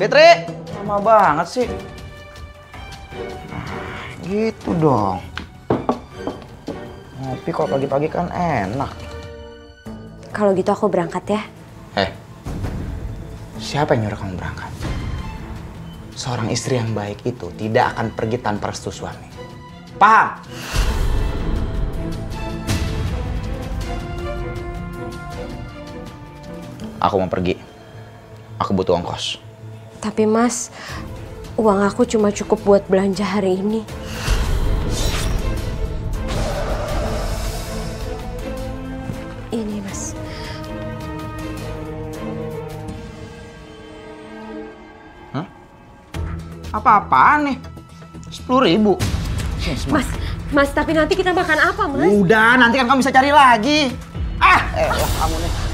Fitri, lama banget sih. Gitu dong. Ngopi kok pagi-pagi kan enak. Kalau gitu aku berangkat ya. Siapa yang nyuruh kamu berangkat? Seorang istri yang baik itu tidak akan pergi tanpa restu suami. Paham? Aku mau pergi. Aku butuh ongkos. Tapi Mas, uang aku cuma cukup buat belanja hari ini. Ini Mas. Hah? Apa-apaan nih? 10.000. Mas, tapi nanti kita makan apa, Mas? Udah, nanti kan kamu bisa cari lagi. Kamu nih.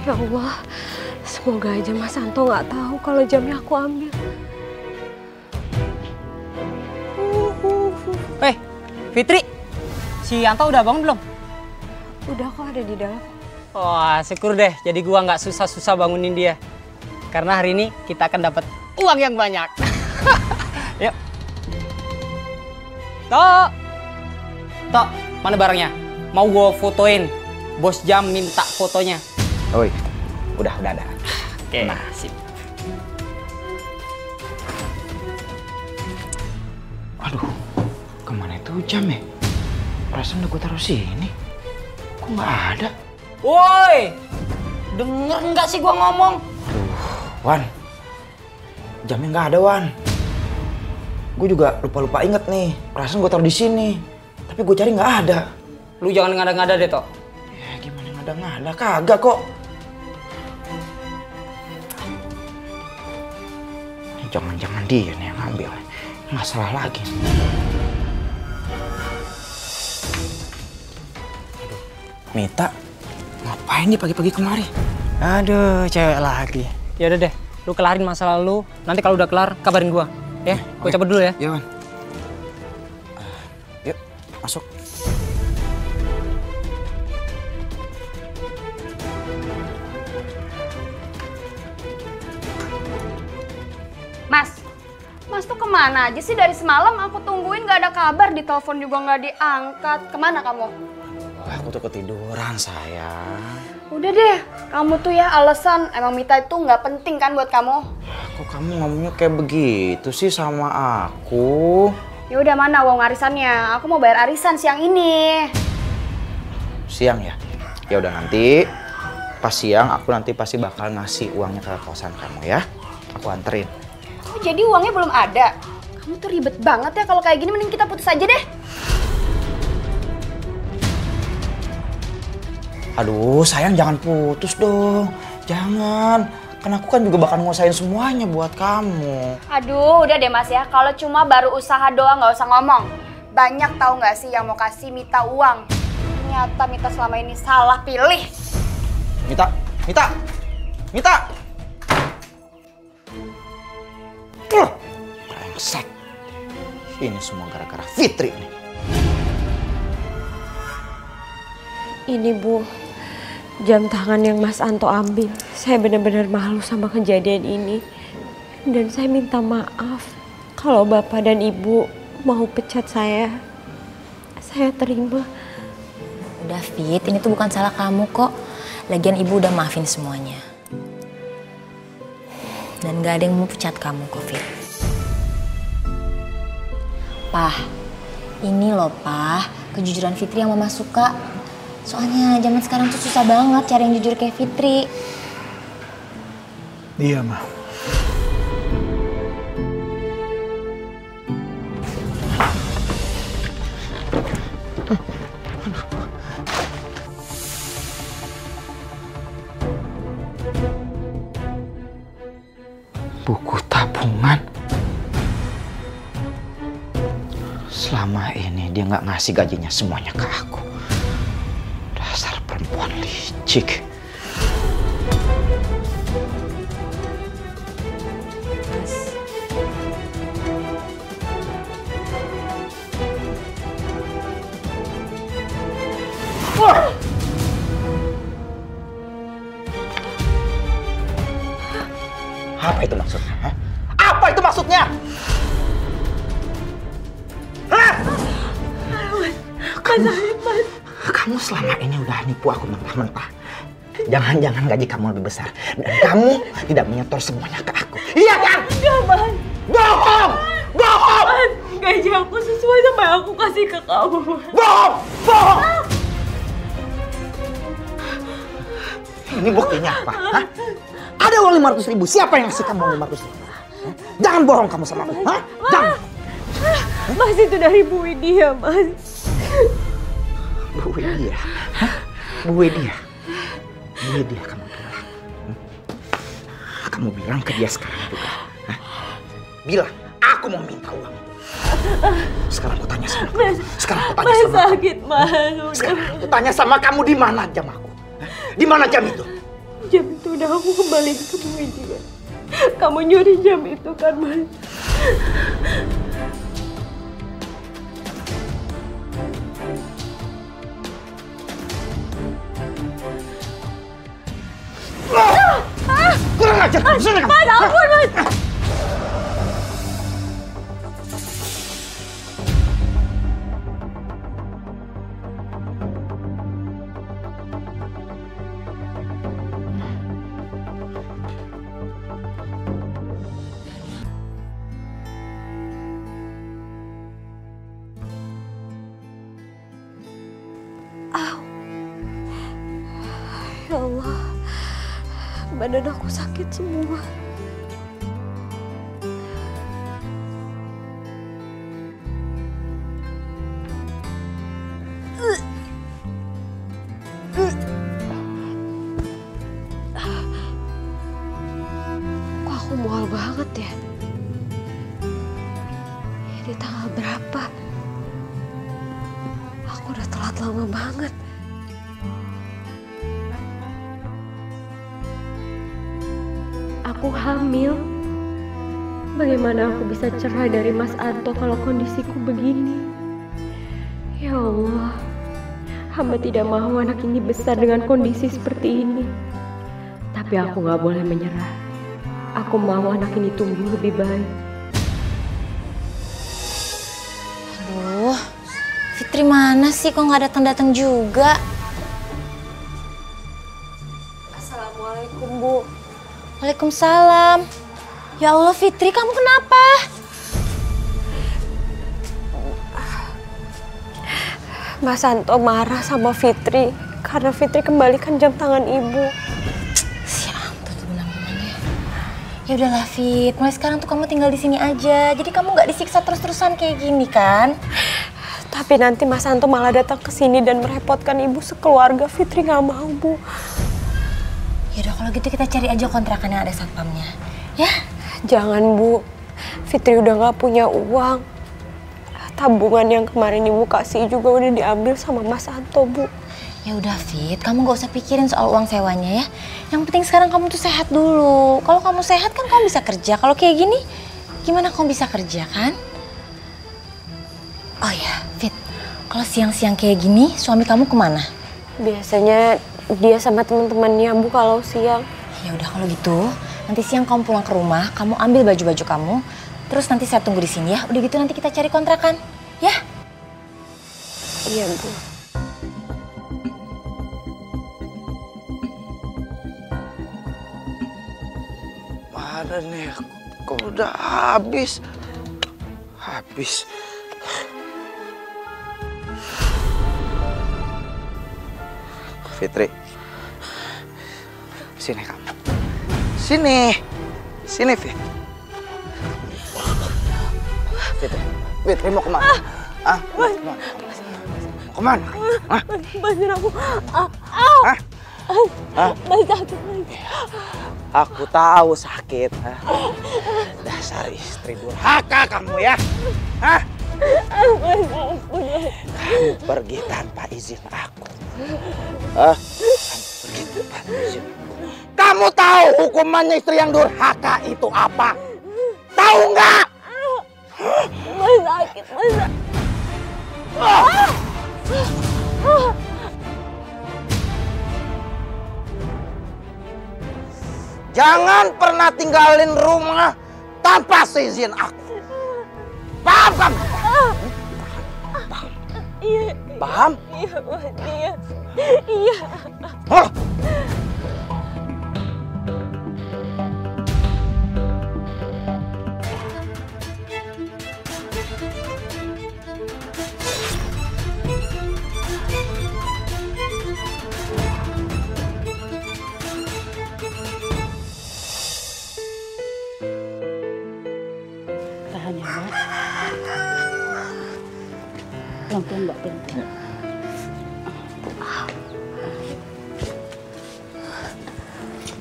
Ya Allah, semoga aja Mas Anto nggak tahu kalau jamnya aku ambil. Fitri, si Anto udah bangun belum? Udah kok ada di dalam. Wah, syukur deh. Jadi gua nggak susah-susah bangunin dia. Karena hari ini kita akan dapat uang yang banyak. Yuk. Tok, mana barangnya? Mau gua fotoin. Bos Jam minta fotonya. Oi, udah ada. Oke, nah, sip. Aduh, kemana itu jam ya? Perasaan udah gue taruh sini. Kok nggak ada? Woi, denger nggak sih gua ngomong? Wan, jamnya nggak ada, Wan. Gue juga lupa inget nih. Perasaan gue taruh di sini, tapi gue cari nggak ada. Lu jangan ngada-ngada deh, Tok. Ya gimana ngada-ngada? Kagak kok. Ini jangan-jangan dia nih yang ngambil. Nggak salah lagi. Aduh, Mita, ngapain nih pagi-pagi kemari? Aduh, cewek lagi. Ya udah deh, lu kelarin masalah lu. Nanti kalau udah kelar, kabarin gua. Ya, gua cabut dulu ya. Iya, Wan. Yuk, masuk. Mas tuh kemana aja sih dari semalam aku tungguin gak ada kabar, di telepon juga gak diangkat. Kemana kamu? Aku tuh ketiduran, sayang. Udah deh, kamu tuh ya alasan emang Mita itu gak penting kan buat kamu. Kok kamu ngomongnya kayak begitu sih sama aku? Ya udah, mana uang arisannya? Aku mau bayar arisan siang ini. Siang ya? Ya udah, nanti pas siang aku nanti pasti bakal ngasih uangnya ke kosan kamu ya. Aku anterin. Oh, jadi uangnya belum ada? Kamu tuh ribet banget ya, kalau kayak gini mending kita putus aja deh. Aduh, sayang jangan putus dong. Jangan. Kan aku kan juga bakal nguasain semuanya buat kamu. Aduh, udah deh Mas ya. Kalau cuma baru usaha doang nggak usah ngomong. Banyak tahu nggak sih yang mau kasih Mita uang. Ternyata Mita selama ini salah pilih. Mita. Brengsek. Ini semua gara-gara Fitri nih. Ini Bu, jam tangan yang Mas Anto ambil. Saya benar-benar malu sama kejadian ini. Dan saya minta maaf kalau Bapak dan Ibu mau pecat saya. Saya terima. Udah Fit, ini tuh bukan salah kamu kok. Lagian Ibu udah maafin semuanya. Dan gak ada yang mau pecat kamu kok Fit. Pah, ini loh Pah, kejujuran Fitri yang Mama suka. Soalnya zaman sekarang tuh susah banget cari yang jujur kayak Fitri. Iya, Ma. Buku tabungan. Selama ini dia nggak ngasih gajinya semuanya ke aku. Dasar perempuan licik. Apa itu maksudnya? Hah? Apa itu maksudnya? Hah? Mas. Kamu selama ini udah nipu aku mentah-mentah. Jangan-jangan gaji kamu lebih besar. Dan kamu tidak menyetor semuanya ke aku. Iya kan? Enggak, Mas. Bohong! Bohong! Mas, gaji aku sesuai sama yang aku kasih ke kamu. Bohong! Bohong! Ini buktinya apa? Hah? Ada uang 500.000. Siapa yang ngasih kamu uang 500.000? Jangan bohong kamu sama aku. Hah? Jangan. Mas, itu dari Bu Widya, Mas. Bu Widya? Hah? Bu Widya? Bu Widya kamu bilang. Kamu bilang ke dia sekarang juga. Hah? Bilang, aku mau minta uang. Sekarang aku tanya sama kamu. Sekarang aku tanya sama kamu. Sakit, Mas. Sekarang aku tanya sama kamu, di mana jam aku? Hah? Di mana jam itu? Jam itu udah aku kembaliin ke Bu Widya. Kamu nyuri jam itu kan, Mas? Kurang ajar kamu, sana kamu. Mas, ampun, Mas. Ya Allah, badan aku sakit semua. Kok aku mual banget ya? Ini tanggal berapa? Aku udah telat lama banget. Aku hamil. Bagaimana aku bisa cerai dari Mas Anto kalau kondisiku begini? Ya Allah, hamba tidak mau anak ini besar dengan kondisi seperti ini. Tapi aku gak boleh menyerah. Aku mau anak ini tumbuh lebih baik. Aduh, Fitri mana sih kok nggak datang-datang juga? Assalamualaikum, Bu. Waalaikumsalam. Ya Allah Fitri, kamu kenapa? Mas Anto marah sama Fitri karena Fitri kembalikan jam tangan ibu. Si Anto tuh benar-benar ya. Ya udahlah Fit, mulai sekarang tuh kamu tinggal di sini aja. Jadi kamu nggak disiksa terus-terusan kayak gini kan? Tapi nanti Mas Anto malah datang ke sini dan merepotkan ibu sekeluarga. Fitri nggak mau, Bu. Yaudah kalau gitu kita cari aja kontrakan yang ada satpamnya, ya? Jangan, Bu. Fitri udah nggak punya uang. Tabungan yang kemarin ibu kasih juga udah diambil sama Mas Anto, Bu. Ya udah Fit, kamu gak usah pikirin soal uang sewanya ya. Yang penting sekarang kamu tuh sehat dulu. Kalau kamu sehat kan kamu bisa kerja. Kalau kayak gini, gimana kamu bisa kerja kan? Oh ya, Fit, kalau siang-siang kayak gini, suami kamu kemana? Biasanya dia sama teman-temannya, Bu, kalau siang. Ya udah kalau gitu, nanti siang kamu pulang ke rumah, kamu ambil baju-baju kamu, terus nanti saya tunggu di sini ya. Udah gitu nanti kita cari kontrakan, ya? Iya, Bu. Mana nih? Kok udah habis? Habis. Fitri. Sini kamu. Sini. Sini, Fit. Fitri. Fitri mau kemana? Ah, mau kemana? Mau kemana? Ah? Bantuin aku. Hah? Mas sakit, Mas. Aku tahu sakit. Hah? Dasar istri durhaka kamu ya. Hah? Kamu pergi tanpa izin aku. Kamu pergi tanpa izin. Kamu tahu hukumannya istri yang durhaka itu apa? Tahu nggak? Mas sakit, Mas. Jangan pernah tinggalin rumah tanpa seizin aku. Paham kamu? Paham? Iya. Paham? Iya, Bu. Iya. Iya. Oh. Tahan ya, Mbak. Pelan-pelan, Mbak. Pelan-pelan.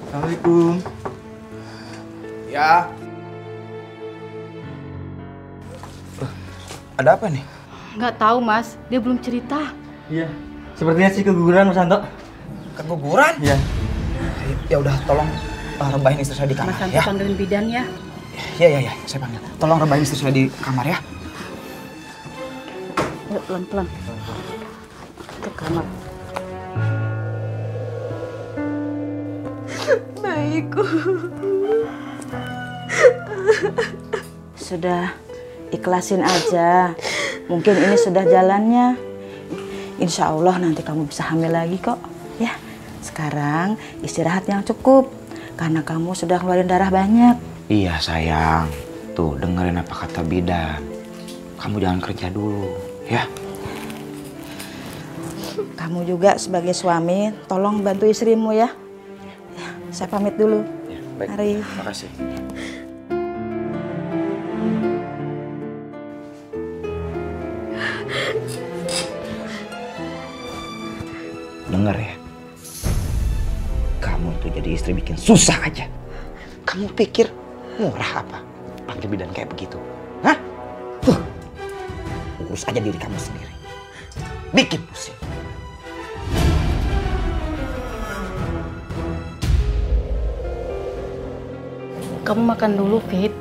Assalamualaikum. Ya. Ada apa nih? Nggak tahu, Mas. Dia belum cerita. Iya. Sepertinya sih keguguran Mas Anto. Keguguran? Iya. Ya udah, tolong rebahin istri saya di kamar Mas Santo ya. panggilin bidan ya. Iya, saya panggil. Tolong rebahin istri saya di kamar ya. Ayo, pelan-pelan. Ke kamar. Baikku. Sudah, ikhlasin aja. Mungkin ini sudah jalannya. Insya Allah nanti kamu bisa hamil lagi kok. Ya, sekarang istirahat yang cukup. Karena kamu sudah keluarin darah banyak. Iya sayang. Tuh dengerin apa kata bidan. Kamu jangan kerja dulu ya. Kamu juga sebagai suami, tolong bantu istrimu ya. Ya, saya pamit dulu. Ya, baik. Mari. Terima kasih. Dengar ya. Kamu itu jadi istri bikin susah aja. Kamu pikir murah apa pakai bidan kayak begitu? Hah? Urus aja diri kamu sendiri. Bikin pusing. Kamu makan dulu, Fit.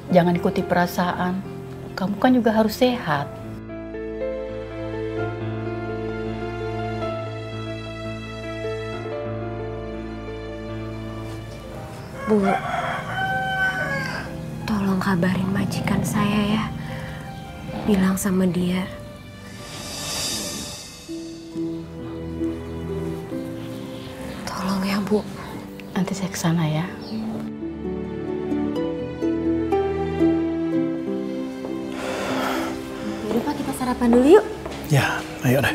Jangan ikuti perasaan. Kamu kan juga harus sehat. Bu, tolong kabarin majikan saya ya. Bilang sama dia. Tolong ya, Bu. Nanti saya kesana ya. Yaudah Pak, kita sarapan dulu yuk. Ya, ayo deh.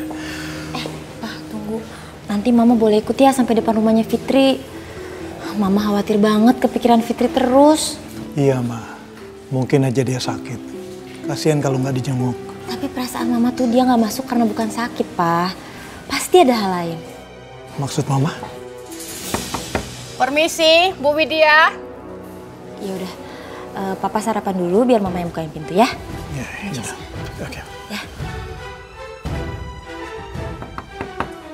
Pak, tunggu. Nanti Mama boleh ikut ya sampai depan rumahnya Fitri. Mama khawatir banget kepikiran Fitri terus. Iya, Ma. Mungkin aja dia sakit. Kasihan kalau nggak dijenguk. Tapi perasaan Mama tuh dia nggak masuk karena bukan sakit, Pak. Pasti ada hal lain. Maksud Mama? Permisi, Bu Widya. Ya udah, Papa sarapan dulu biar Mama yang bukain pintu ya. Ya, udah. Oke. Ya.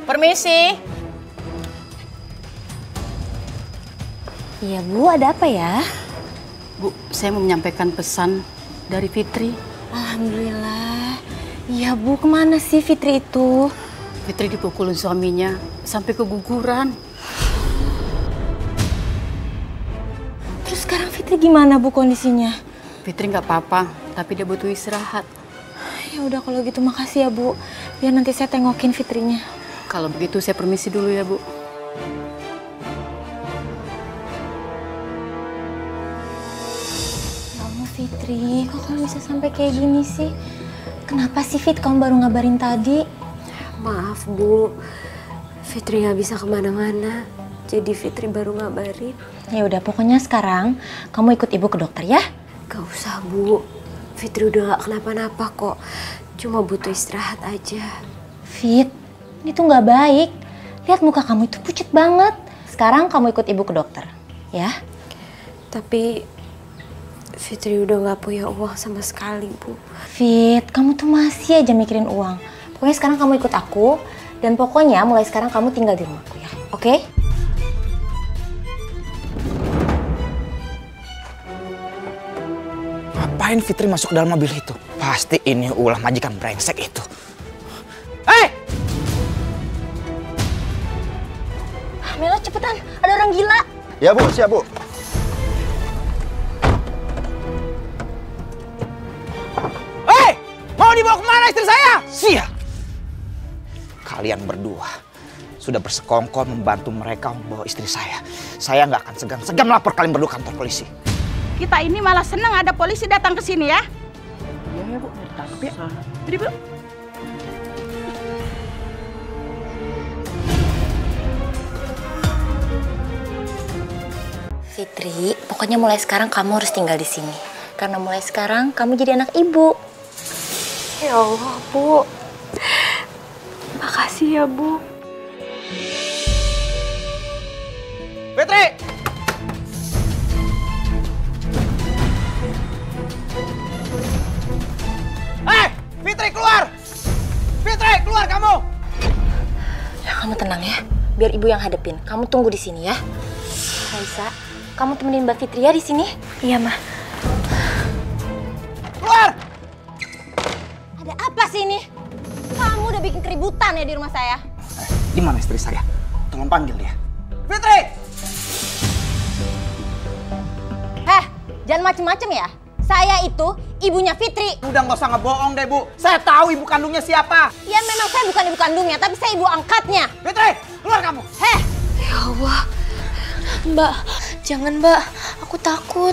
Permisi. Iya Bu, ada apa ya? Bu, saya mau menyampaikan pesan dari Fitri. Alhamdulillah. Iya Bu, kemana sih Fitri itu? Fitri dipukulin suaminya sampai keguguran. Terus sekarang Fitri gimana Bu kondisinya? Fitri nggak apa-apa, tapi dia butuh istirahat. Ya udah kalau gitu makasih ya Bu. Biar nanti saya tengokin Fitrinya. Kalau begitu saya permisi dulu ya Bu. Kamu Fitri, kok kamu bisa sampai kayak gini sih? Kenapa sih Fit kamu baru ngabarin tadi? Maaf Bu, Fitri nggak bisa kemana-mana. Jadi Fitri baru ngabarin. Ya udah pokoknya sekarang kamu ikut ibu ke dokter ya. Gak usah Bu, Fitri udah gak kenapa-napa kok. Cuma butuh istirahat aja. Fit, ini tuh nggak baik. Lihat muka kamu itu pucat banget. Sekarang kamu ikut ibu ke dokter, ya. Tapi Fitri udah gak punya uang sama sekali Bu. Fit, kamu tuh masih aja mikirin uang. Pokoknya sekarang kamu ikut aku. Dan pokoknya mulai sekarang kamu tinggal di rumahku ya, oke? Ngapain Fitri masuk ke dalam mobil itu? Pasti ini ulah majikan brengsek itu. Hei! Melo cepetan, ada orang gila. Ya Bu, siap Bu. Mana istri saya? Siap. Kalian berdua sudah bersekongkol membantu mereka membawa istri saya. Saya nggak akan segan-segan melapor kalian berdua kantor polisi. Kita ini malah senang ada polisi datang ke sini ya. Iya Bu, ditangkap ya. Jadi Bu. Fitri, pokoknya mulai sekarang kamu harus tinggal di sini. Karena mulai sekarang kamu jadi anak ibu. Ya Allah, Bu. Makasih ya, Bu. Fitri! Fitri keluar! Fitri keluar kamu! Ya, kamu tenang ya. Biar ibu yang hadepin. Kamu tunggu di sini ya. Raisa, kamu temenin Mbak Fitri ya di sini. Iya, Ma. Keluar! Ada apa sih ini? Kamu udah bikin keributan ya di rumah saya. Di mana istri saya? Tolong panggil dia. Fitri! Jangan macem-macem ya. Saya itu ibunya Fitri. Udah nggak usah ngebohong deh, Bu. Saya tahu ibu kandungnya siapa. Ya memang saya bukan ibu kandungnya, tapi saya ibu angkatnya. Fitri, keluar kamu. Ya Allah. Mbak, jangan Mbak. Aku takut.